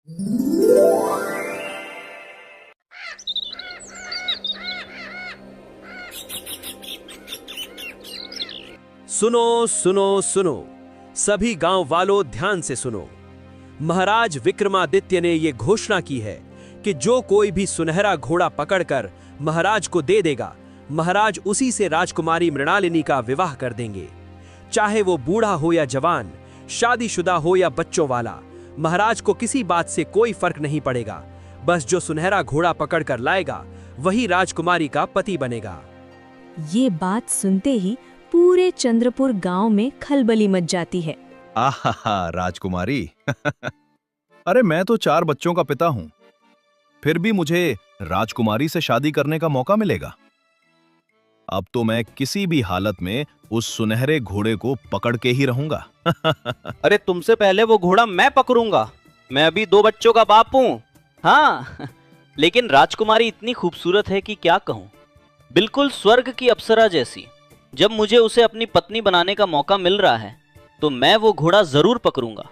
सुनो सुनो सुनो, सभी गांव वालों ध्यान से सुनो। महाराज विक्रमादित्य ने यह घोषणा की है कि जो कोई भी सुनहरा घोड़ा पकड़कर महाराज को दे देगा, महाराज उसी से राजकुमारी मृणालिनी का विवाह कर देंगे। चाहे वो बूढ़ा हो या जवान, शादीशुदा हो या बच्चों वाला, महाराज को किसी बात से कोई फर्क नहीं पड़ेगा। बस जो सुनहरा घोड़ा पकड़कर लाएगा वही राजकुमारी का पति बनेगा। ये बात सुनते ही पूरे चंद्रपुर गांव में खलबली मच जाती है। आहा राजकुमारी अरे मैं तो 4 बच्चों का पिता हूं, फिर भी मुझे राजकुमारी से शादी करने का मौका मिलेगा। अब तो मैं किसी भी हालत में उस सुनहरे घोड़े को पकड़ के ही रहूंगा। अरे तुमसे पहले वो घोड़ा मैं पकड़ूंगा। मैं अभी 2 बच्चों का बाप हूँ। हाँ लेकिन राजकुमारी इतनी खूबसूरत है कि क्या कहूँ, बिल्कुल स्वर्ग की अप्सरा जैसी। जब मुझे उसे अपनी पत्नी बनाने का मौका मिल रहा है तो मैं वो घोड़ा जरूर पकड़ूंगा,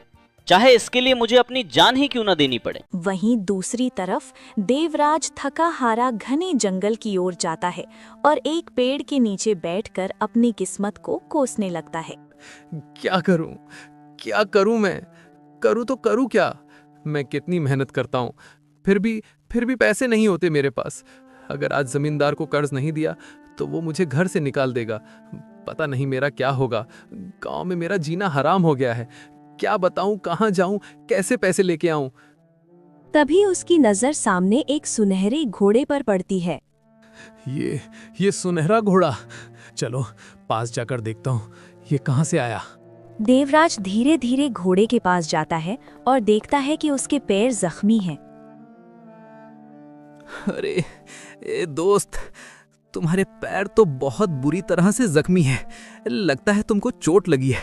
चाहे इसके लिए मुझे अपनी जान ही क्यों ना देनी पड़े। वहीं दूसरी तरफ देवराज थका हारा घने जंगल की ओर जाता है और एक पेड़ के नीचे बैठकर अपनी किस्मत को कोसने लगता है। क्या करूं मैं? करूं तो करूं क्या? मैं कितनी मेहनत करता हूं, फिर भी पैसे नहीं होते मेरे पास। अगर आज जमींदार को कर्ज नहीं दिया तो वो मुझे घर से निकाल देगा। पता नहीं मेरा क्या होगा। गांव में मेरा जीना हराम हो गया है। क्या बताऊं, कहां जाऊं, कैसे पैसे लेके आऊं? तभी उसकी नजर सामने एक सुनहरे घोड़े पर पड़ती है। ये सुनहरा घोड़ा, चलो पास जाकर देखता हूं ये कहां से आया। देवराज धीरे धीरे घोड़े के पास जाता है और देखता है कि उसके पैर जख्मी हैं। अरे दोस्त, तुम्हारे पैर तो बहुत बुरी तरह से जख्मी हैं। लगता है तुमको चोट लगी है।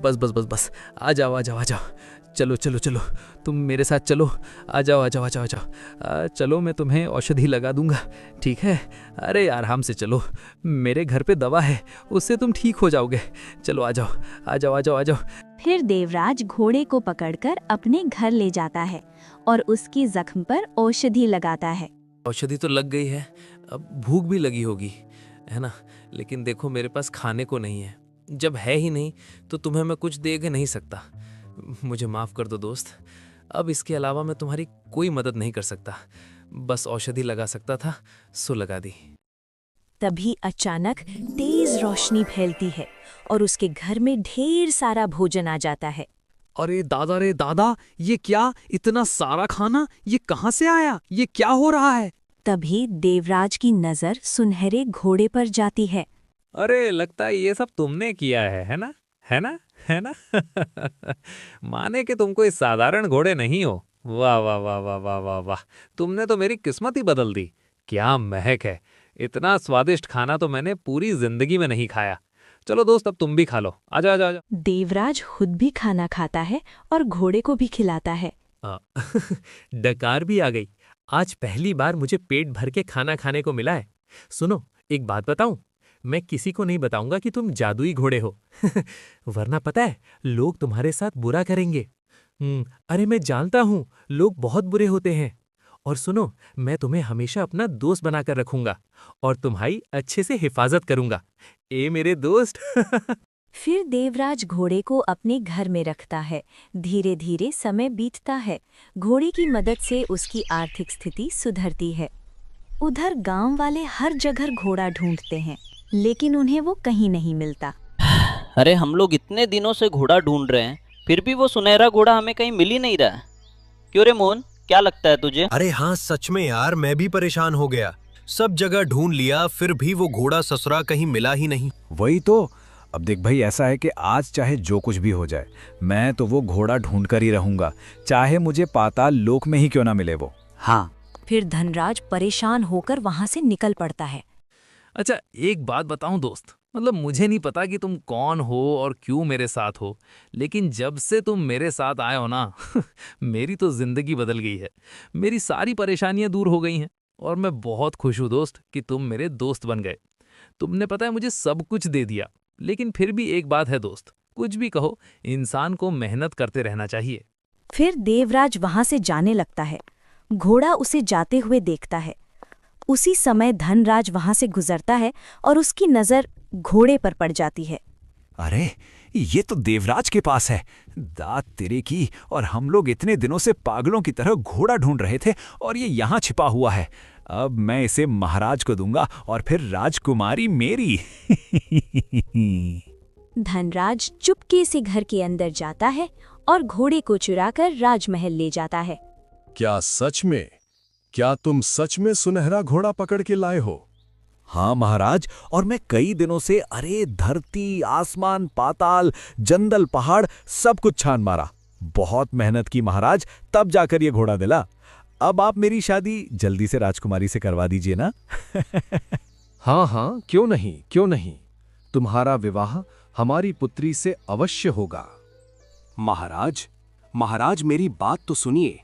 बस आ जाओ। चलो तुम मेरे साथ चलो। आ जाओ। चलो मैं तुम्हें औषधि लगा दूंगा, ठीक है? अरे आराम से चलो, मेरे घर पे दवा है, उससे तुम ठीक हो जाओगे। चलो आ जाओ। फिर देवराज घोड़े को पकड़कर अपने घर ले जाता है और उसकी जख्म पर औषधि लगाता है। औषधि तो लग गई है, अब भूख भी लगी होगी, है ना? लेकिन देखो मेरे पास खाने को नहीं है। जब है ही नहीं तो तुम्हें मैं कुछ दे के नहीं सकता। मुझे माफ कर दो दोस्त, अब इसके अलावा मैं तुम्हारी कोई मदद नहीं कर सकता। बस औषधि लगा सकता था, सो लगा दी। तभी अचानक तेज रोशनी फैलती है और उसके घर में ढेर सारा भोजन आ जाता है। अरे दादा, ये क्या इतना सारा खाना? ये कहाँ से आया? ये क्या हो रहा है? तभी देवराज की नजर सुनहरे घोड़े पर जाती है। अरे लगता है ये सब तुमने किया है ना? माने कि तुम कोई साधारण घोड़े नहीं हो। वाह वाह वाह वाह वाह वाह वाह, तुमने तो मेरी किस्मत ही बदल दी। क्या महक है! इतना स्वादिष्ट खाना तो मैंने पूरी जिंदगी में नहीं खाया। चलो दोस्त, अब तुम भी खा लो। आजा। देवराज खुद भी खाना खाता है और घोड़े को भी खिलाता है। डकार भी आ गई। आज पहली बार मुझे पेट भर के खाना खाने को मिला है। सुनो, एक बात बताऊं? मैं किसी को नहीं बताऊंगा कि तुम जादुई घोड़े हो। वरना पता है लोग तुम्हारे साथ बुरा करेंगे। अरे मैं जानता हूं लोग बहुत बुरे होते हैं। और सुनो, मैं तुम्हें हमेशा अपना दोस्त बनाकर रखूंगा और तुम्हारी अच्छे से हिफाजत करूंगा। ए मेरे दोस्त। फिर देवराज घोड़े को अपने घर में रखता है। धीरे धीरे समय बीतता है। घोड़े की मदद से उसकी आर्थिक स्थिति सुधरती है। उधर गांव वाले हर जगह घोड़ा ढूंढते हैं, लेकिन उन्हें वो कहीं नहीं मिलता। अरे हम लोग इतने दिनों से घोड़ा ढूंढ रहे हैं, फिर भी वो सुनहरा घोड़ा हमें कहीं मिल ही नहीं रहा है। क्यों रे मोहन, क्या लगता है तुझे? अरे हाँ सच में यार, मैं भी परेशान हो गया। सब जगह ढूंढ लिया, फिर भी वो घोड़ा ससुरा कहीं मिला ही नहीं। वही तो। अब देख भाई, ऐसा है कि आज चाहे जो कुछ भी हो जाए, मैं तो वो घोड़ा ढूंढ कर ही रहूंगा, चाहे मुझे पाताल लोक में ही क्यों ना मिले वो। हाँ। फिर धनराज परेशान होकर वहां से निकल पड़ता है। अच्छा एक बात बताऊं दोस्त, मतलब मुझे नहीं पता कि तुम कौन हो और क्यों मेरे साथ हो, लेकिन जब से तुम मेरे साथ आए हो ना मेरी तो जिंदगी बदल गई है। मेरी सारी परेशानियां दूर हो गई हैं और मैं बहुत खुश हूं दोस्त कि तुम मेरे दोस्त बन गए। तुमने पता है मुझे सब कुछ दे दिया, लेकिन फिर भी एक बात है दोस्त, कुछ भी कहो, इंसान को मेहनत करते रहना चाहिए। फिर देवराज वहां से जाने लगता है। घोड़ा उसे जाते हुए देखता है। उसी समय धनराज वहां से गुजरता है और उसकी नजर घोड़े पर पड़ जाती है। अरे ये तो देवराज के पास है। दात तेरे की, और हम लोग इतने दिनों से पागलों की तरह घोड़ा ढूंढ रहे थे और ये यहाँ छिपा हुआ है। अब मैं इसे महाराज को दूंगा और फिर राजकुमारी मेरी। धनराज चुपके से घर के अंदर जाता है और घोड़े को चुराकर राजमहल ले जाता है। क्या सच में? क्या तुम सच में सुनहरा घोड़ा पकड़ के लाए हो? हाँ महाराज, और मैं कई दिनों से धरती, आसमान, पाताल, जंगल, पहाड़ सब कुछ छान मारा। बहुत मेहनत की महाराज, तब जाकर ये घोड़ा दिला। अब आप मेरी शादी जल्दी से राजकुमारी से करवा दीजिए ना। हाँ हाँ, क्यों नहीं, क्यों नहीं। तुम्हारा विवाह हमारी पुत्री से अवश्य होगा। महाराज, महाराज मेरी बात तो सुनिए।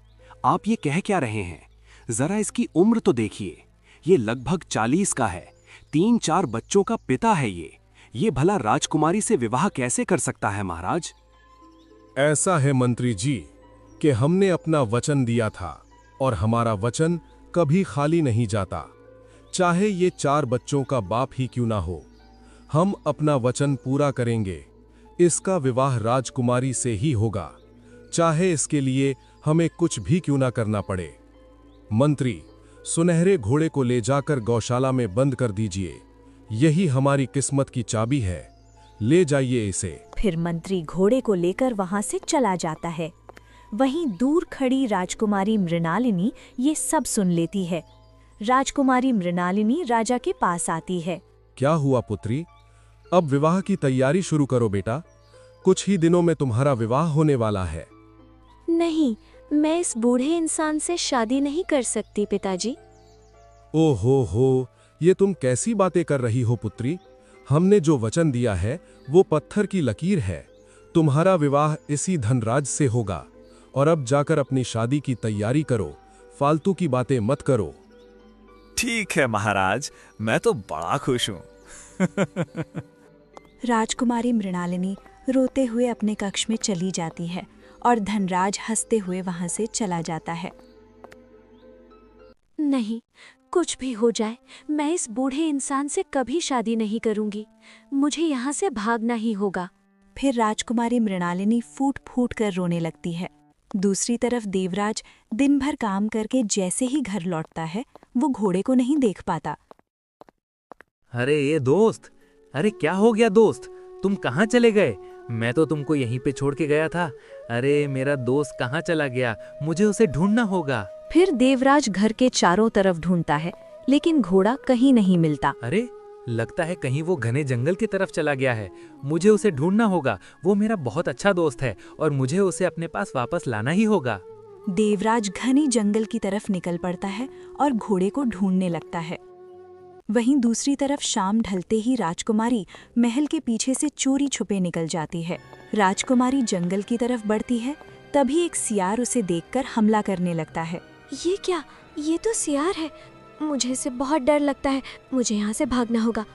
आप ये कह क्या रहे हैं? जरा इसकी उम्र तो देखिए। ये लगभग 40 का है, 3-4 बच्चों का पिता है ये भला राजकुमारी से विवाह कैसे कर सकता है महाराज? ऐसा है मंत्री जी कि हमने अपना वचन दिया था और हमारा वचन कभी खाली नहीं जाता, चाहे ये 4 बच्चों का बाप ही क्यों ना हो। हम अपना वचन पूरा करेंगे। इसका विवाह राजकुमारी से ही होगा, चाहे इसके लिए हमें कुछ भी क्यों ना करना पड़े। मंत्री, सुनहरे घोड़े को ले जाकर गौशाला में बंद कर दीजिए। यही हमारी किस्मत की चाबी है। ले जाइए इसे। फिर मंत्री घोड़े को लेकर वहां से चला जाता है। वहीं दूर खड़ी राजकुमारी मृणालिनी ये सब सुन लेती है। राजकुमारी मृणालिनी राजा के पास आती है। क्या हुआ पुत्री? अब विवाह की तैयारी शुरू करो बेटा। कुछ ही दिनों में तुम्हारा विवाह होने वाला है। नहीं, मैं इस बूढ़े इंसान से शादी नहीं कर सकती पिताजी। ओहो, ये तुम कैसी बातें कर रही हो पुत्री? हमने जो वचन दिया है वो पत्थर की लकीर है। तुम्हारा विवाह इसी धनराज से होगा। और अब जाकर अपनी शादी की तैयारी करो, फालतू की बातें मत करो। ठीक है महाराज, मैं तो बड़ा खुश हूँ। राजकुमारी मृणालिनी रोते हुए अपने कक्ष में चली जाती है और धनराज हंसते हुए वहां से चला जाता है। नहीं, कुछ भी हो जाए, मैं इस बूढ़े इंसान से कभी शादी नहीं करूंगी। मुझे यहाँ से भागना ही होगा। फिर राजकुमारी मृणालिनी फूट फूट कर रोने लगती है। दूसरी तरफ देवराज दिन भर काम करके जैसे ही घर लौटता है, वो घोड़े को नहीं देख पाता। अरे ये दोस्त, अरे क्या हो गया दोस्त, तुम कहाँ चले गए? मैं तो तुमको यहीं पे छोड़ के गया था। अरे मेरा दोस्त कहाँ चला गया? मुझे उसे ढूंढना होगा। फिर देवराज घर के चारों तरफ ढूंढता है, लेकिन घोड़ा कहीं नहीं मिलता। अरे लगता है कहीं वो घने जंगल की तरफ चला गया है। मुझे उसे ढूंढना होगा। वो मेरा बहुत अच्छा दोस्त है और मुझे उसे अपने पास वापस लाना ही होगा। देवराज घने जंगल की तरफ निकल पड़ता है और घोड़े को ढूंढने लगता है। वहीं दूसरी तरफ शाम ढलते ही राजकुमारी महल के पीछे से चोरी छुपे निकल जाती है। राजकुमारी जंगल की तरफ बढ़ती है, तभी एक सियार उसे देखकर हमला करने लगता है। ये क्या? ये तो सियार है। मुझे इससे बहुत डर लगता है। मुझे यहाँ से भागना होगा।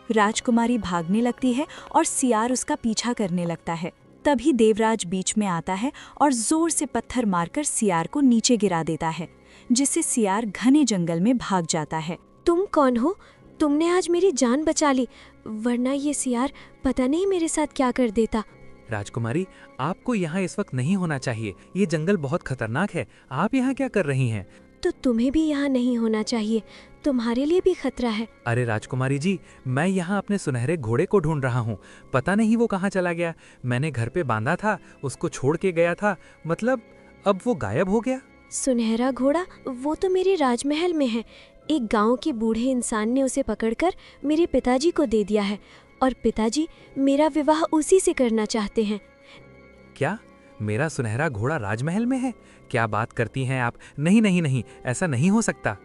राजकुमारी भागने लगती है और सियार उसका पीछा करने लगता है। तभी देवराज बीच में आता है और जोर से पत्थर मारकर सियार को नीचे गिरा देता है, जिससे सियार घने जंगल में भाग जाता है। तुम कौन हो? तुमने आज मेरी जान बचा ली, वरना ये सियार पता नहीं मेरे साथ क्या कर देता। राजकुमारी, आपको यहाँ इस वक्त नहीं होना चाहिए। ये जंगल बहुत खतरनाक है। आप यहाँ क्या कर रही हैं? तो तुम्हें भी यहाँ नहीं होना चाहिए, तुम्हारे लिए भी खतरा है। अरे राजकुमारी जी, मैं यहाँ अपने सुनहरे घोड़े को ढूंढ रहा हूँ। पता नहीं वो कहाँ चला गया। मैंने घर पे बांधा था, उसको छोड़ के गया था, मतलब अब वो गायब हो गया। सुनहरा घोड़ा? वो तो मेरे राजमहल में है। एक गांव के बूढ़े इंसान ने उसे पकड़कर मेरे पिताजी को दे दिया है और पिताजी मेरा विवाह उसी से करना चाहते हैं। क्या मेरा सुनहरा घोड़ा राजमहल में है? क्या बात करती हैं आप? नहीं नहीं नहीं, ऐसा नहीं हो सकता।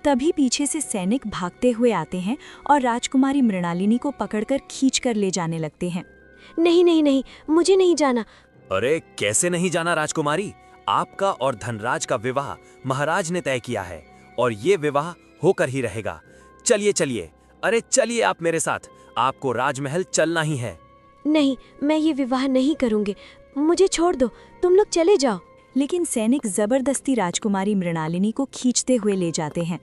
तभी पीछे से सैनिक भागते हुए आते हैं और राजकुमारी मृणालिनी को पकड़कर खींचकर ले जाने लगते हैं। नहीं नहीं नहीं, मुझे नहीं जाना। अरे कैसे नहीं जाना राजकुमारी? आपका और धनराज का विवाह महाराज ने तय किया है और ये विवाह होकर ही रहेगा। चलिए चलिए, अरे चलिए आप मेरे साथ, आपको राजमहल चलना ही है। नहीं, मैं ये विवाह नहीं करूंगी। मुझे छोड़ दो, तुम लोग चले जाओ। लेकिन सैनिक जबरदस्ती राजकुमारी मृणालिनी को खींचते हुए ले जाते हैं।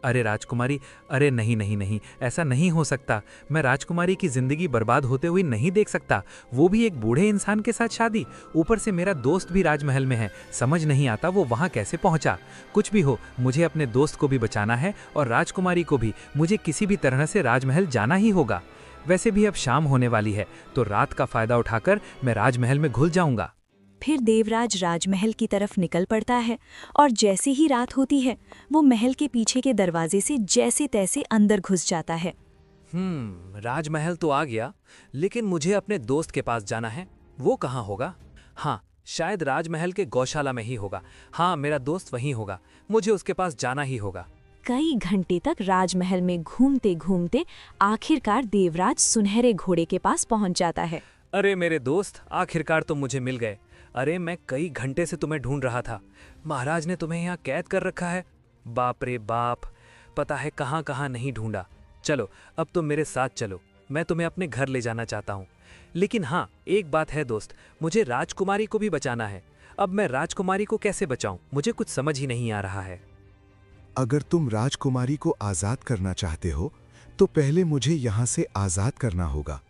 अरे राजकुमारी, अरे नहीं नहीं नहीं, ऐसा नहीं हो सकता। मैं राजकुमारी की जिंदगी बर्बाद होते हुए नहीं देख सकता, वो भी एक बूढ़े इंसान के साथ शादी। ऊपर से मेरा दोस्त भी राजमहल में है, समझ नहीं आता वो वहाँ कैसे पहुँचा। कुछ भी हो, मुझे अपने दोस्त को भी बचाना है और राजकुमारी को भी। मुझे किसी भी तरह से राजमहल जाना ही होगा। वैसे भी अब शाम होने वाली है, तो रात का फायदा उठाकर मैं राजमहल में घुल जाऊंगा। फिर देवराज राजमहल की तरफ निकल पड़ता है और जैसे ही रात होती है वो महल के पीछे के दरवाजे से जैसे तैसे अंदर घुस जाता है। राजमहल तो आ गया, लेकिन मुझे अपने दोस्त के पास जाना है। वो कहाँ होगा? हाँ, शायद राजमहल के गौशाला में ही होगा। हाँ, मेरा दोस्त वहीं होगा, मुझे उसके पास जाना ही होगा। कई घंटे तक राजमहल में घूमते घूमते आखिरकार देवराज सुनहरे घोड़े के पास पहुंच जाता है। अरे मेरे दोस्त, आखिरकार तुम मुझे मिल गए। अरे मैं कई घंटे से तुम्हें ढूंढ रहा था। महाराज ने तुम्हें यहाँ कैद कर रखा है। बाप रे बाप, पता है कहाँ कहाँ नहीं ढूंढा। चलो अब तुम मेरे साथ चलो, मैं तुम्हें अपने घर ले जाना चाहता हूँ। लेकिन हाँ, एक बात है दोस्त, मुझे राजकुमारी को भी बचाना है। अब मैं राजकुमारी को कैसे बचाऊं? मुझे कुछ समझ ही नहीं आ रहा है। अगर तुम राजकुमारी को आजाद करना चाहते हो तो पहले मुझे यहाँ से आजाद करना होगा।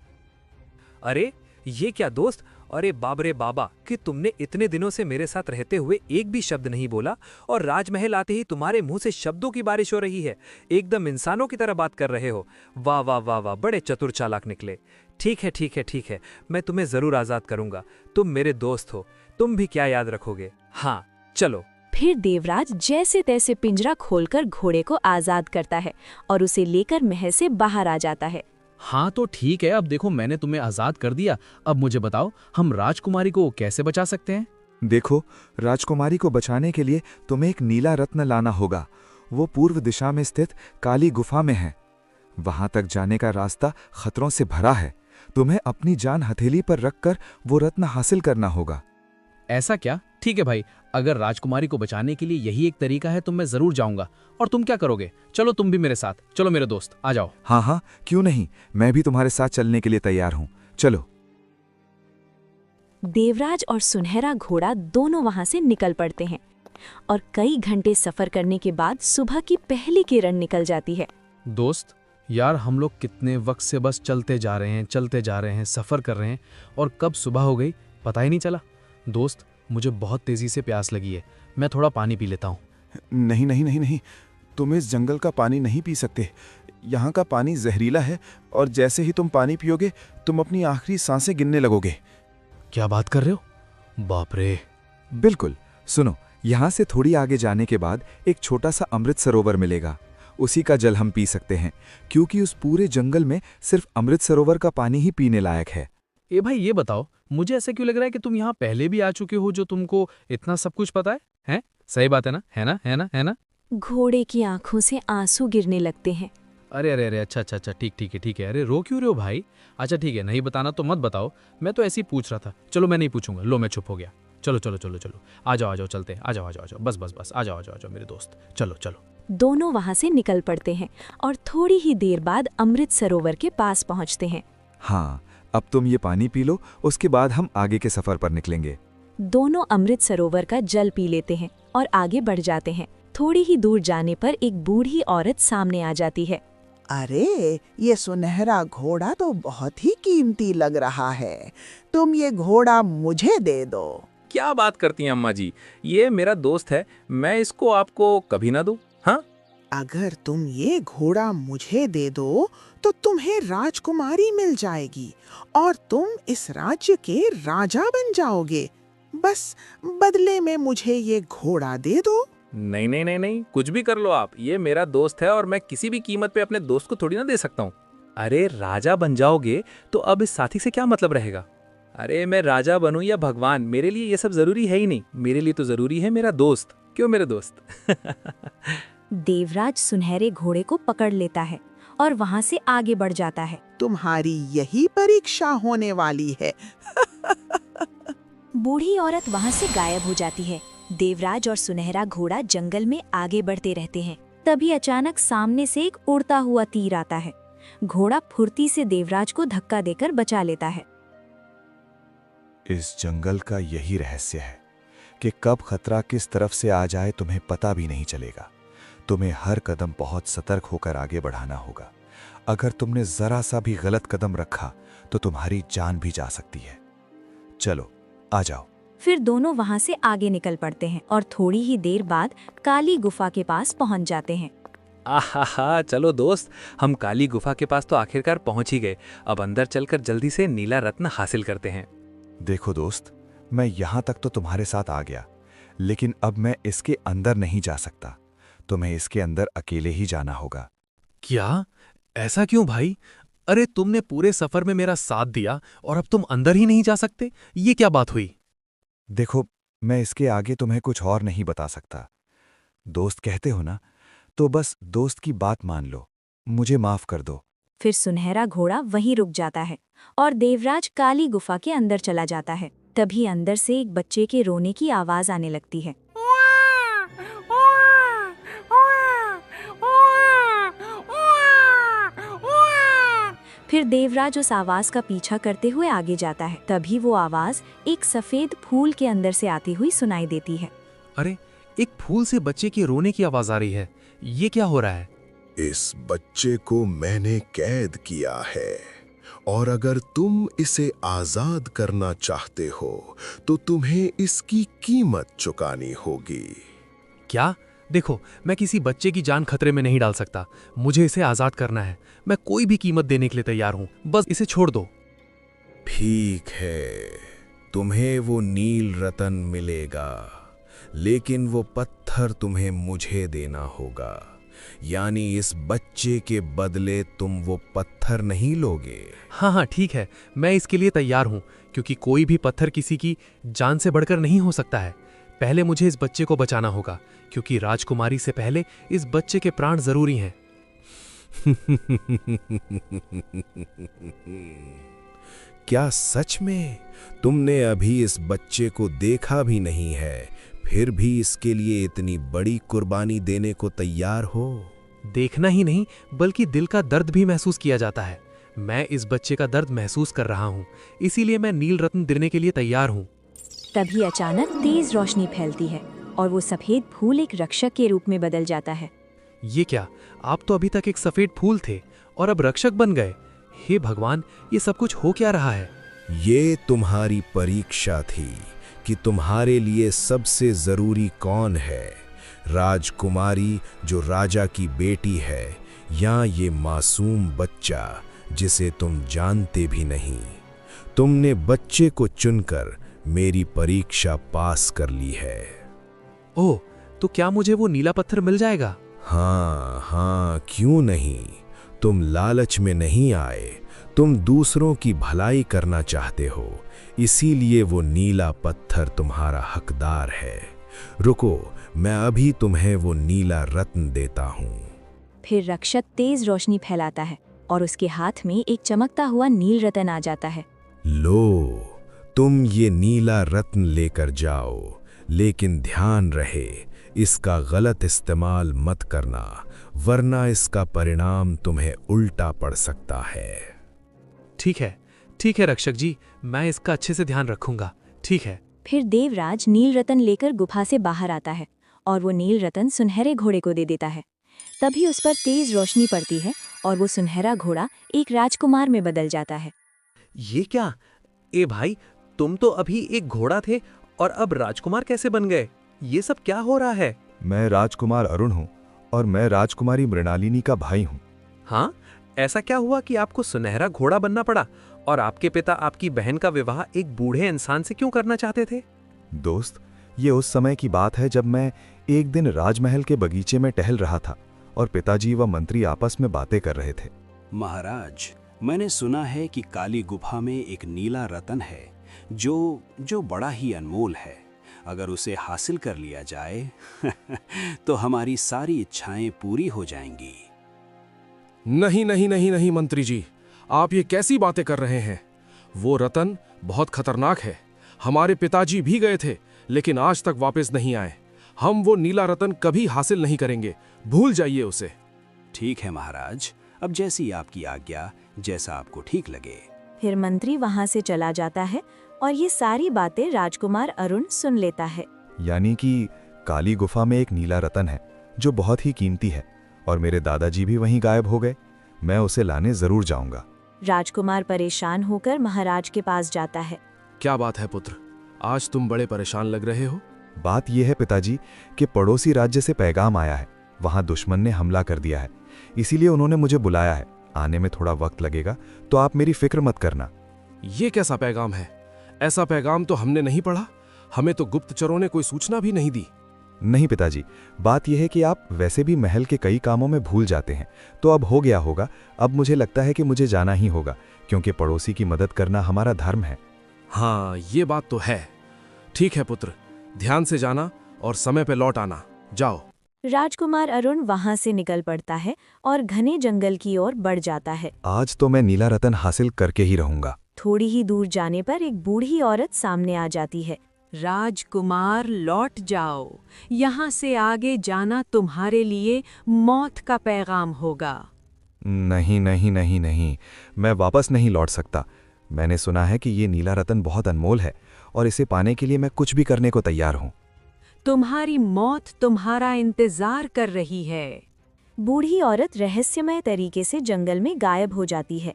अरे ये क्या दोस्त, अरे बाबरे बाबा कि तुमने इतने दिनों से मेरे साथ रहते हुए एक भी शब्द नहीं बोला और राजमहल आते ही तुम्हारे मुंह से शब्दों की बारिश हो रही है। एकदम इंसानों की तरह बात कर रहे हो। वाह वाह वाह वाह, बड़े चतुर चालाक निकले। ठीक है ठीक है ठीक है, मैं तुम्हें जरूर आजाद करूंगा। तुम मेरे दोस्त हो, तुम भी क्या याद रखोगे। हाँ चलो। फिर देवराज जैसे तैसे पिंजरा खोलकर घोड़े को आजाद करता है और उसे लेकर महल से बाहर आ जाता है। हाँ तो ठीक है, अब देखो मैंने तुम्हें आजाद कर दिया। अब मुझे बताओ हम राजकुमारी को कैसे बचा सकते हैं? देखो, राजकुमारी को बचाने के लिए तुम्हें एक नीला रत्न लाना होगा। वो पूर्व दिशा में स्थित काली गुफा में है। वहां तक जाने का रास्ता खतरों से भरा है। तुम्हें अपनी जान हथेली पर रखकर वो रत्न हासिल करना होगा। ऐसा क्या? ठीक है भाई, अगर राजकुमारी को बचाने के लिए यही एक तरीका है तो मैं जरूर जाऊंगा। और तुम क्या करोगे? चलो तुम भी मेरे साथ चलो, मेरे दोस्त आ जाओ। हाँ हाँ, क्यों नहीं, मैं भी तुम्हारे साथ चलने के लिए तैयार हूँ। चलो। देवराज और सुनहरा घोड़ा दोनों वहां से निकल पड़ते हैं और कई घंटे सफर करने के बाद सुबह की पहली किरण निकल जाती है। दोस्त यार, हम लोग कितने वक्त से बस चलते जा रहे हैं, सफर कर रहे हैं और कब सुबह हो गई पता ही नहीं चला। दोस्त मुझे बहुत तेजी से प्यास लगी है, मैं थोड़ा पानी पी लेता हूँ। नहीं नहीं नहीं नहीं, तुम इस जंगल का पानी नहीं पी सकते। यहाँ का पानी जहरीला है और जैसे ही तुम पानी पियोगे तुम अपनी आखिरी सांसें गिनने लगोगे। क्या बात कर रहे हो? बाप रे। बिल्कुल, सुनो, यहाँ से थोड़ी आगे जाने के बाद एक छोटा सा अमृत सरोवर मिलेगा। उसी का जल हम पी सकते हैं, क्योंकि उस पूरे जंगल में सिर्फ अमृत सरोवर का पानी ही पीने लायक है। ए भाई ये बताओ, मुझे ऐसा क्यों लग रहा है कि तुम यहाँ पहले भी आ चुके हो, जो तुमको इतना सब कुछ पता है? हैं? सही बात है ना? है ना? है ना? है ना? घोड़े की आंखों से आंसू गिरने लगते हैं। अरे अरे अरे, अच्छा अच्छा अच्छा, ठीक है। अरे रो क्यों रहे हो भाई? अच्छा ठीक है, नहीं बताना तो मत बताओ, मैं तो ऐसे ही पूछ रहा था। चलो मैं नहीं पूछूंगा, लो मैं चुप हो गया। चलो चलो चलो चलो, आ जाओ चलते हैं, आ जाओ बस आ जाओ मेरे दोस्त, चलो चलो। दोनों वहां से निकल पड़ते हैं और थोड़ी ही देर बाद अमृत सरोवर के पास पहुंचते हैं। हाँ, अब तुम ये पानी पी लो, उसके बाद हम आगे के सफर पर निकलेंगे। दोनों अमृत सरोवर का जल पी लेते हैं और आगे बढ़ जाते हैं। थोड़ी ही दूर जाने पर एक बूढ़ी औरत सामने आ जाती है। अरे, ये सुनहरा घोड़ा तो बहुत ही कीमती लग रहा है। तुम ये घोड़ा मुझे दे दो। क्या बात करती हैं अम्मा जी, ये मेरा दोस्त है, मैं इसको आपको कभी ना दूं। हाँ, अगर तुम ये घोड़ा मुझे दे दो तो तुम्हें राजकुमारी मिल जाएगी और तुम इस राज्य के राजा बन जाओगे। बस बदले में मुझे ये घोड़ा दे दो। नहीं नहीं नहीं नहीं, कुछ भी कर लो आप, ये मेरा दोस्त है और मैं किसी भी कीमत पे अपने दोस्त को थोड़ी ना दे सकता हूँ। अरे राजा बन जाओगे तो अब इस साथी से क्या मतलब रहेगा? अरे मैं राजा बनूं या भगवान, मेरे लिए ये सब जरूरी है ही नहीं। मेरे लिए तो जरूरी है मेरा दोस्त। क्यों मेरे दोस्त? देवराज सुनहरे घोड़े को पकड़ लेता है और वहां से आगे बढ़ जाता है। तुम्हारी यही परीक्षा होने वाली है। बूढ़ी औरत वहां से गायब हो जाती है। देवराज और सुनहरा घोड़ा जंगल में आगे बढ़ते रहते हैं। तभी अचानक सामने से एक उड़ता हुआ तीर आता है। घोड़ा फुर्ती से देवराज को धक्का देकर बचा लेता है। इस जंगल का यही रहस्य है कि कब खतरा किस तरफ से आ जाए तुम्हें पता भी नहीं चलेगा। तुम्हें हर कदम बहुत सतर्क होकर आगे बढ़ाना होगा। अगर तुमने जरा सा भी गलत कदम रखा तो तुम्हारी जान भी जा सकती है। चलो आ जाओ। फिर दोनों वहां से आगे निकल पड़ते हैं और थोड़ी ही देर बाद काली गुफा के पास पहुंच जाते हैं। आहा, चलो दोस्त, हम काली गुफा के पास तो आखिरकार पहुंच ही गए। अब अंदर चलकर जल्दी से नीला रत्न हासिल करते हैं। देखो दोस्त, मैं यहां तक तो तुम्हारे साथ आ गया, लेकिन अब मैं इसके अंदर नहीं जा सकता। तुम्हें इसके अंदर अकेले ही जाना होगा। क्या? ऐसा क्यों भाई? अरे तुमने पूरे सफर में मेरा साथ दिया और अब तुम अंदर ही नहीं जा सकते? ये क्या बात हुई? देखो, मैं इसके आगे तुम्हें कुछ और नहीं बता सकता। दोस्त कहते हो ना, तो बस दोस्त की बात मान लो। मुझे माफ कर दो। फिर सुनहरा घोड़ा वहीं रुक जाता है और देवराज काली गुफा के अंदर चला जाता है। तभी अंदर से एक बच्चे के रोने की आवाज आने लगती है। फिर देवराज उस आवाज का पीछा करते हुए आगे जाता है। तभी वो आवाज एक सफेद फूल के अंदर से आती हुई सुनाई देती है। अरे, एक फूल से बच्चे के रोने की आवाज आ रही है। ये क्या हो रहा है? इस बच्चे को मैंने कैद किया है और अगर तुम इसे आजाद करना चाहते हो तो तुम्हें इसकी कीमत चुकानी होगी। क्या? देखो, मैं किसी बच्चे की जान खतरे में नहीं डाल सकता। मुझे इसे आजाद करना है। मैं कोई भी कीमत देने के लिए तैयार हूं। बस इसे छोड़ दो। ठीक है, तुम्हें वो नील रतन मिलेगा, लेकिन वो पत्थर तुम्हें मुझे देना होगा। यानी इस बच्चे के बदले तुम वो पत्थर नहीं लोगे। हाँ, ठीक है, मैं इसके लिए तैयार हूँ, क्योंकि कोई भी पत्थर किसी की जान से बढ़कर नहीं हो सकता है। पहले मुझे इस बच्चे को बचाना होगा, क्योंकि राजकुमारी से पहले इस बच्चे के प्राण जरूरी हैं। क्या सच में तुमने अभी इस बच्चे को देखा भी नहीं है, फिर भी इसके लिए इतनी बड़ी कुर्बानी देने को तैयार हो? देखना ही नहीं, बल्कि दिल का दर्द भी महसूस किया जाता है। मैं इस बच्चे का दर्द महसूस कर रहा हूँ, इसीलिए मैं नील रत्न देने के लिए तैयार हूँ। तभी अचानक तेज रोशनी फैलती है और वो सफेद फूल एक रक्षक के रूप में बदल जाता है। ये क्या? आप तो अभी तक एक सफेद फूल थे और अब रक्षक बन गए। हे भगवान, ये सब कुछ हो क्या रहा है? ये तुम्हारी परीक्षा थी कि तुम्हारे लिए सबसे जरूरी कौन है, राजकुमारी जो राजा की बेटी है, या ये मासूम बच्चा जिसे तुम जानते भी नहीं। तुमने बच्चे को चुनकर मेरी परीक्षा पास कर ली है। ओह, तो क्या मुझे वो नीला पत्थर मिल जाएगा? हाँ, क्यों नहीं। तुम लालच में नहीं आए, तुम दूसरों की भलाई करना चाहते हो, इसीलिए वो नीला पत्थर तुम्हारा हकदार है। रुको, मैं अभी तुम्हें वो नीला रत्न देता हूँ। फिर रक्षक तेज रोशनी फैलाता है और उसके हाथ में एक चमकता हुआ नील रतन आ जाता है। लो, तुम ये नीला रत्न लेकर जाओ, लेकिन ध्यान रहे इसका गलत इस्तेमाल मत करना, वरना इसका परिणाम तुम्हें उल्टा पड़ सकता है। ठीक है रक्षक जी, मैं इसका अच्छे से ध्यान रखूंगा। ठीक है। फिर देवराज नील रतन लेकर गुफा से बाहर आता है और वो नील रतन सुनहरे घोड़े को दे देता है। तभी उस पर तेज रोशनी पड़ती है और वो सुनहरा घोड़ा एक राजकुमार में बदल जाता है। ये क्या? ए भाई, तुम तो अभी एक घोड़ा थे और अब राजकुमार कैसे बन गए? ये सब क्या हो रहा है? मैं राजकुमार अरुण हूँ और मैं राजकुमारी मृणालिनी का भाई हूँ। हाँ, ऐसा क्या हुआ कि आपको सुनहरा घोड़ा बनना पड़ा? और आपके पिता आपकी बहन का विवाह एक बूढ़े इंसान से क्यों करना चाहते थे? दोस्त, ये उस समय की बात है जब मैं एक दिन राजमहल के बगीचे में टहल रहा था और पिताजी व मंत्री आपस में बातें कर रहे थे। महाराज, मैंने सुना है कि काली गुफा में एक नीला रतन है जो बड़ा ही अनमोल है। अगर उसे हासिल कर लिया जाए तो हमारी सारी इच्छाएं पूरी हो जाएंगी। नहीं मंत्री जी, आप ये कैसी बातें कर रहे हैं? वो रतन बहुत खतरनाक है। हमारे पिताजी भी गए थे, लेकिन आज तक वापस नहीं आए। हम वो नीला रतन कभी हासिल नहीं करेंगे, भूल जाइए उसे। ठीक है महाराज, अब जैसी आपकी आज्ञा, जैसा आपको ठीक लगे। फिर मंत्री वहां से चला जाता है और ये सारी बातें राजकुमार अरुण सुन लेता है। यानी कि काली गुफा में एक नीला रतन है जो बहुत ही कीमती है, और मेरे दादाजी भी वहीं गायब हो गए। मैं उसे लाने जरूर जाऊंगा। राजकुमार परेशान होकर महाराज के पास जाता है। क्या बात है पुत्र, आज तुम बड़े परेशान लग रहे हो? बात यह है पिताजी कि पड़ोसी राज्य से पैगाम आया है। वहां दुश्मन ने हमला कर दिया है, इसीलिए उन्होंने मुझे बुलाया है। आने में थोड़ा वक्त लगेगा, तो आप मेरी फिक्र मत करना। ये कैसा पैगाम है? ऐसा पैगाम तो हमने नहीं पढ़ा। हमें तो गुप्तचरों ने कोई सूचना भी नहीं दी। नहीं पिताजी, बात यह है कि आप वैसे भी महल के कई कामों में भूल जाते हैं, तो अब हो गया होगा। अब मुझे लगता है कि मुझे जाना ही होगा, क्योंकि पड़ोसी की मदद करना हमारा धर्म है। हाँ, ये बात तो है। ठीक है पुत्र, ध्यान से जाना और समय पे लौट आना। जाओ। राजकुमार अरुण वहां से निकल पड़ता है और घने जंगल की ओर बढ़ जाता है। आज तो मैं नीला रतन हासिल करके ही रहूंगा। थोड़ी ही दूर जाने पर एक बूढ़ी औरत सामने आ जाती है। राजकुमार, लौट जाओ। यहाँ से आगे जाना तुम्हारे लिए मौत का पैगाम होगा। नहीं नहीं नहीं नहीं, मैं वापस नहीं लौट सकता। मैंने सुना है कि ये नीला रतन बहुत अनमोल है, और इसे पाने के लिए मैं कुछ भी करने को तैयार हूँ। तुम्हारी मौत तुम्हारा इंतजार कर रही है। बूढ़ी औरत रहस्यमय तरीके से जंगल में गायब हो जाती है।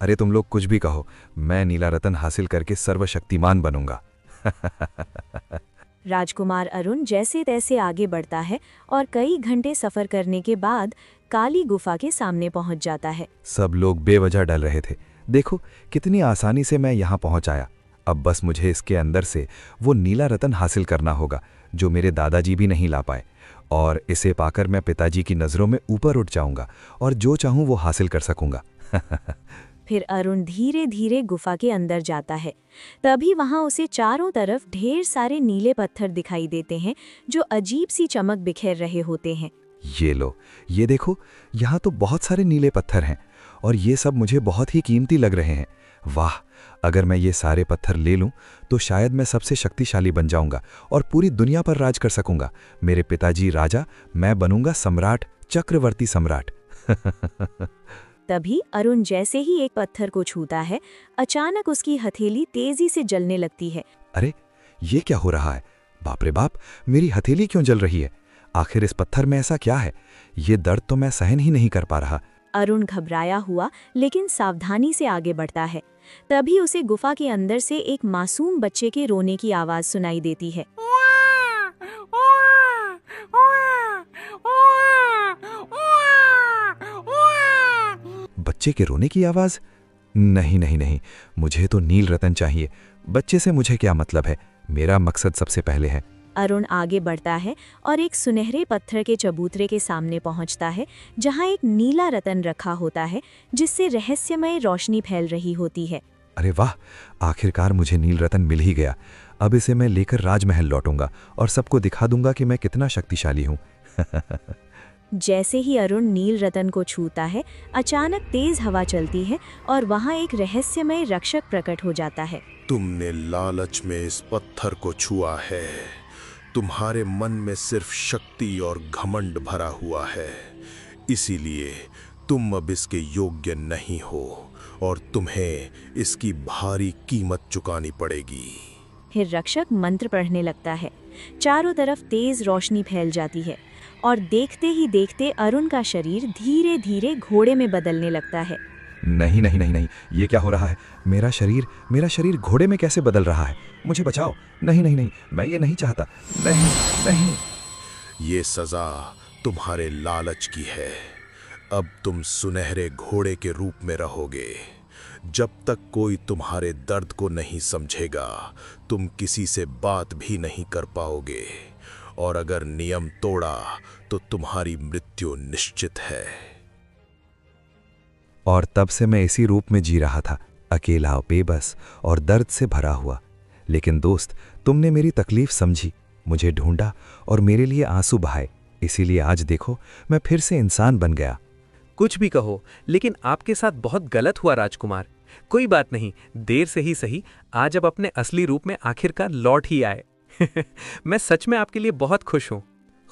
अरे तुम लोग कुछ भी कहो, मैं नीला रतन हासिल करके सर्वशक्तिमान बनूंगा। राजकुमार अरुण जैसे तैसे आगे बढ़ता है और कई घंटे सफर करने के बाद काली गुफा के सामने पहुंच जाता है। सब लोग बेवजह डर रहे थे। देखो कितनी आसानी से मैं यहाँ पहुंच आया। अब बस मुझे इसके अंदर से वो नीला रतन हासिल करना होगा जो मेरे दादाजी भी नहीं ला पाए, और इसे पाकर मैं पिताजी की नज़रों में ऊपर उठ जाऊंगा और जो चाहूं वो हासिल कर सकूंगा। फिर अरुण धीरे धीरे गुफा के अंदर जाता है। तभी वहां उसे चारों तरफ ढेर सारे नीले पत्थर दिखाई देते हैं जो अजीब सी चमक बिखेर रहे होते हैं। ये लो, ये देखो, यहाँ तो बहुत सारे नीले पत्थर हैं और ये सब मुझे बहुत ही कीमती लग रहे हैं। वाह, अगर मैं ये सारे पत्थर ले लूं तो शायद मैं सबसे शक्तिशाली बन जाऊंगा और पूरी दुनिया पर राज कर सकूंगा। मेरे पिताजी राजा, मैं बनूंगा सम्राट, चक्रवर्ती सम्राट। तभी अरुण जैसे ही एक पत्थर को छूता है, अचानक उसकी हथेली तेजी से जलने लगती है। अरे ये क्या हो रहा है? बाप रे बाप, मेरी हथेली क्यों जल रही है? आखिर इस पत्थर में ऐसा क्या है? ये दर्द तो मैं सहन ही नहीं कर पा रहा। अरुण घबराया हुआ लेकिन सावधानी से आगे बढ़ता है। तभी उसे गुफा के अंदर से एक मासूम बच्चे के रोने की आवाज सुनाई देती है। बच्चे के रोने की आवाज? नहीं नहीं नहीं, मुझे तो नील रतन चाहिए। बच्चे से मुझे क्या मतलब है? मेरा मकसद सबसे पहले है। अरुण आगे बढ़ता है और एक सुनहरे पत्थर के चबूतरे के सामने पहुंचता है जहां एक नीला रतन रखा होता है जिससे रहस्यमय रोशनी फैल रही होती है। अरे वाह, आखिरकार मुझे नील रतन मिल ही गया। अब इसे मैं लेकर राजमहल लौटूंगा और सबको दिखा दूंगा कि मैं कितना शक्तिशाली हूँ। जैसे ही अरुण नील रतन को छूता है, अचानक तेज हवा चलती है और वहां एक रहस्यमय रक्षक प्रकट हो जाता है। तुमने लालच में इस पत्थर को छुआ है। तुम्हारे मन में सिर्फ शक्ति और घमंड भरा हुआ है, इसीलिए तुम अब इसके योग्य नहीं हो और तुम्हें इसकी भारी कीमत चुकानी पड़ेगी। फिर रक्षक मंत्र पढ़ने लगता है। चारों तरफ तेज रोशनी फैल जाती है और देखते ही देखते अरुण का शरीर धीरे धीरे घोड़े में बदलने लगता है। नहीं नहीं नहीं नहीं, ये क्या हो रहा है? मेरा शरीर घोड़े में कैसे बदल रहा है? मुझे बचाओ। नहीं नहीं नहीं, मैं ये नहीं चाहता। नहीं नहीं। ये सजा तुम्हारे लालच की है। अब तुम सुनहरे घोड़े के रूप में रहोगे। जब तक कोई तुम्हारे दर्द को नहीं समझेगा, तुम किसी से बात भी नहीं कर पाओगे, और अगर नियम तोड़ा तो तुम्हारी मृत्यु निश्चित है। और तब से मैं इसी रूप में जी रहा था, अकेला, बेबस और दर्द से भरा हुआ। लेकिन दोस्त, तुमने मेरी तकलीफ समझी, मुझे ढूंढा और मेरे लिए आंसू बहाए। इसीलिए आज देखो, मैं फिर से इंसान बन गया। कुछ भी कहो, लेकिन आपके साथ बहुत गलत हुआ राजकुमार। कोई बात नहीं, देर से ही सही, आज अब अपने असली रूप में आखिरकार लौट ही आए। मैं सच में आपके लिए बहुत खुश हूँ।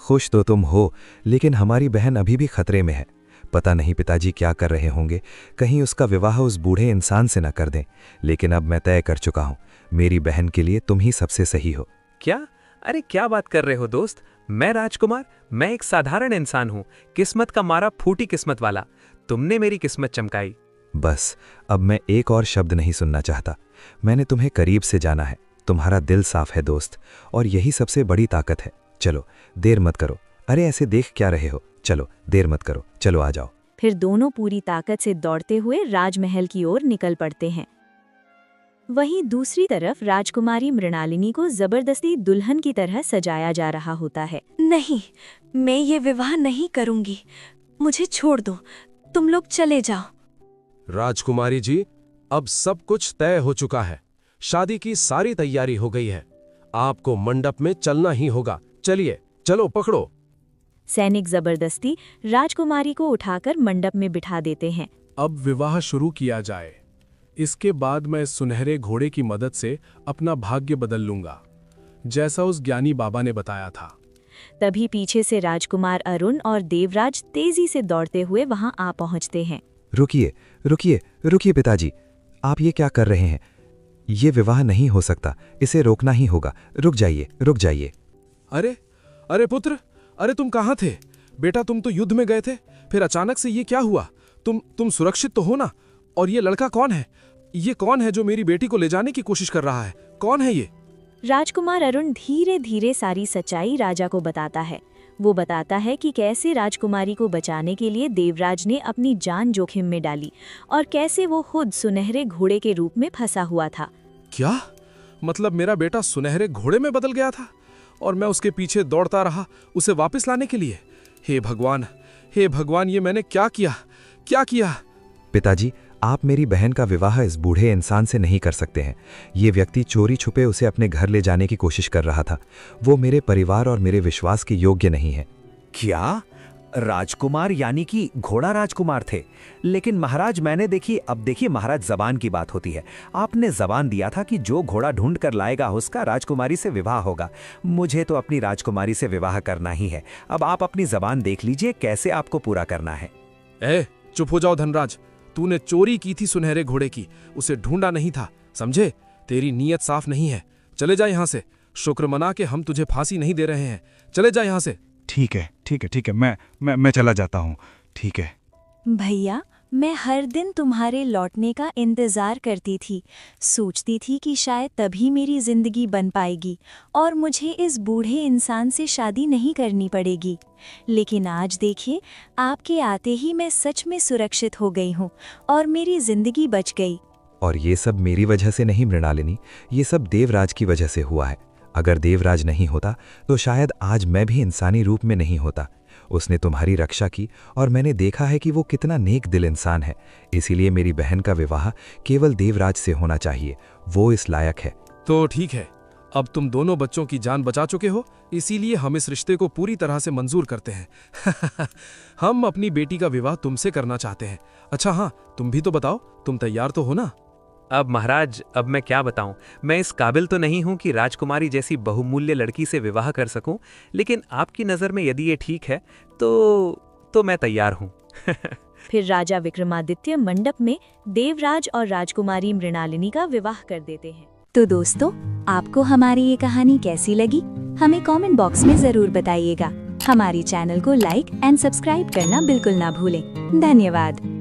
खुश तो तुम हो, लेकिन हमारी बहन अभी भी खतरे में है। पता नहीं पिताजी क्या कर रहे होंगे, कहीं उसका विवाह उस बूढ़े इंसान से न कर दें। लेकिन अब मैं तय कर चुका हूँ, मेरी बहन के लिए तुम ही सबसे सही हो। क्या अरे क्या बात कर रहे हो दोस्त, मैं राजकुमार, मैं एक साधारण इंसान हूँ, किस्मत का मारा फूटी किस्मत वाला। तुमने मेरी किस्मत चमकाई। बस अब मैं एक और शब्द नहीं सुनना चाहता। मैंने तुम्हें करीब से जाना है, तुम्हारा दिल साफ है दोस्त, और यही सबसे बड़ी ताकत है। चलो देर मत करो। अरे ऐसे देख क्या रहे हो, चलो देर मत करो, चलो आ जाओ। फिर दोनों पूरी ताकत से दौड़ते हुए राजमहल की ओर निकल पड़ते हैं। वहीं दूसरी तरफ राजकुमारी मृणालिनी को जबरदस्ती दुल्हन की तरह सजाया जा रहा होता है। नहीं, मैं ये विवाह नहीं करूंगी, मुझे छोड़ दो, तुम लोग चले जाओ। राजकुमारी जी, अब सब कुछ तय हो चुका है, शादी की सारी तैयारी हो गई है, आपको मंडप में चलना ही होगा। चलिए, चलो पकड़ो। सैनिक जबरदस्ती राजकुमारी को उठाकर मंडप में बिठा देते हैं। अब विवाह शुरू किया जाए। इसके बाद मैं सुनहरे घोड़े की मदद से अपना भाग्य बदल लूंगा, जैसा उस ज्ञानी बाबा ने बताया था। तभी पीछे से राजकुमार अरुण और देवराज तेजी से दौड़ते हुए वहां आ पहुंचते हैं। रुकिए रुकिए रुकिए पिताजी, आप ये क्या कर रहे हैं? ये विवाह नहीं हो सकता, इसे रोकना ही होगा। रुक जाइए, रुक जाइए। अरे अरे पुत्र, अरे तुम कहाँ थे बेटा? तुम तो युद्ध में गए थे, फिर अचानक से ये क्या हुआ? तुम सुरक्षित तो हो ना? और ये लड़का कौन है? ये कौन है जो मेरी बेटी को ले जाने की कोशिश कर रहा है? कौन है ये? राजकुमार अरुण धीरे धीरे सारी सच्चाई राजा को बताता है। वो बताता है कि कैसे राजकुमारी को बचाने के लिए देवराज ने अपनी जान जोखिम में डाली और कैसे वो खुद सुनहरे घोड़े के रूप में फंसा हुआ था। क्या मतलब मेरा बेटा सुनहरे घोड़े में बदल गया था और मैं उसके पीछे दौड़ता रहा उसे वापस लाने के लिए? हे भगवान, हे भगवान, ये मैंने क्या किया, क्या किया? पिताजी, आप मेरी बहन का विवाह इस बूढ़े इंसान से नहीं कर सकते हैं। ये व्यक्ति चोरी छुपे उसे अपने घर ले जाने की कोशिश कर रहा था। वो मेरे परिवार और मेरे विश्वास के योग्य नहीं है। क्या? राजकुमार यानी कि घोड़ा राजकुमार थे? लेकिन महाराज मैंने देखी, अब देखिए महाराज, जबान की बात होती है। आपने जबान दिया था कि जो घोड़ा ढूंढ कर लाएगा उसका राजकुमारी से विवाह होगा। मुझे तो अपनी राजकुमारी से विवाह करना ही है। अब आप अपनी जबान देख लीजिए कैसे आपको पूरा करना है। चुप हो जाओ धनराज, तूने चोरी की थी सुनहरे घोड़े की, उसे ढूंढा नहीं था, समझे? तेरी नीयत साफ नहीं है। चले जा यहाँ से, शुक्र मना के हम तुझे फांसी नहीं दे रहे हैं। चले जा यहाँ से। ठीक है ठीक है ठीक है, मैं चला जाता हूँ। ठीक है भैया, मैं हर दिन तुम्हारे लौटने का इंतजार करती थी, सोचती थी कि शायद तभी मेरी जिंदगी बन पाएगी और मुझे इस बूढ़े इंसान से शादी नहीं करनी पड़ेगी। लेकिन आज देखिए, आपके आते ही मैं सच में सुरक्षित हो गई हूँ और मेरी जिंदगी बच गई। और ये सब मेरी वजह से नहीं मृणालिनी, ये सब देवराज की वजह से हुआ है। अगर देवराज नहीं होता तो शायद आज मैं भी इंसानी रूप में नहीं होता। उसने तुम्हारी रक्षा की और मैंने देखा है कि वो कितना नेक दिल इंसान है। इसीलिए मेरी बहन का विवाह केवल देवराज से होना चाहिए, वो इस लायक है। तो ठीक है, अब तुम दोनों बच्चों की जान बचा चुके हो, इसीलिए हम इस रिश्ते को पूरी तरह से मंजूर करते हैं। हम अपनी बेटी का विवाह तुमसे करना चाहते हैं। अच्छा हाँ, तुम भी तो बताओ, तुम तैयार तो हो ना? अब महाराज, अब मैं क्या बताऊं, मैं इस काबिल तो नहीं हूं कि राजकुमारी जैसी बहुमूल्य लड़की से विवाह कर सकूं, लेकिन आपकी नज़र में यदि ये ठीक है तो मैं तैयार हूं। फिर राजा विक्रमादित्य मंडप में देवराज और राजकुमारी मृणालिनी का विवाह कर देते हैं। तो दोस्तों, आपको हमारी ये कहानी कैसी लगी, हमें कमेंट बॉक्स में जरूर बताइएगा। हमारी चैनल को लाइक एंड सब्सक्राइब करना बिल्कुल ना भूलें। धन्यवाद।